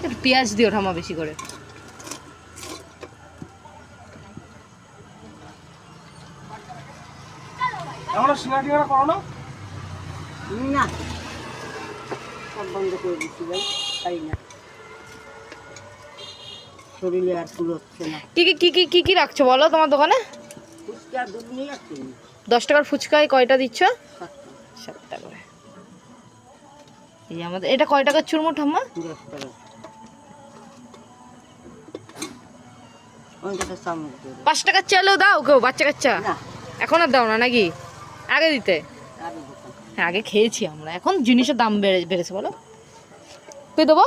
একটু পেঁয়াজ দিও ঠাম্মা বেশি করে। আমরা সিঙ্গারা টিঙ্গারা করো না? না সব বন্ধ করে দিচ্ছি ভাই, পারি না, শরীরে আর কুলোচ্ছে না। কি কি কি কি কি কি রাখছো বলো তোমার দোকানে? ফুচকা দুধ নিয়ে আসছি 10 টাকার ফুচকায় কয়টা দিচ্ছ? 7 7টা করে। এই আমাদের এটা কয় টাকার চুরমো ঠাম্মা? 10 টাকা। ওইটা চামচ দেবে 5 টাকার চালেও দাও কেউ বাচ্চা কাচ্চা? না, এখন আর দাও না নাকি? আগে দিতে? আরো দোকান। হ্যাঁ আগে খেয়েছি আমরা, এখন জিনিসের দাম বেড়েছে বলো। কই দেবো?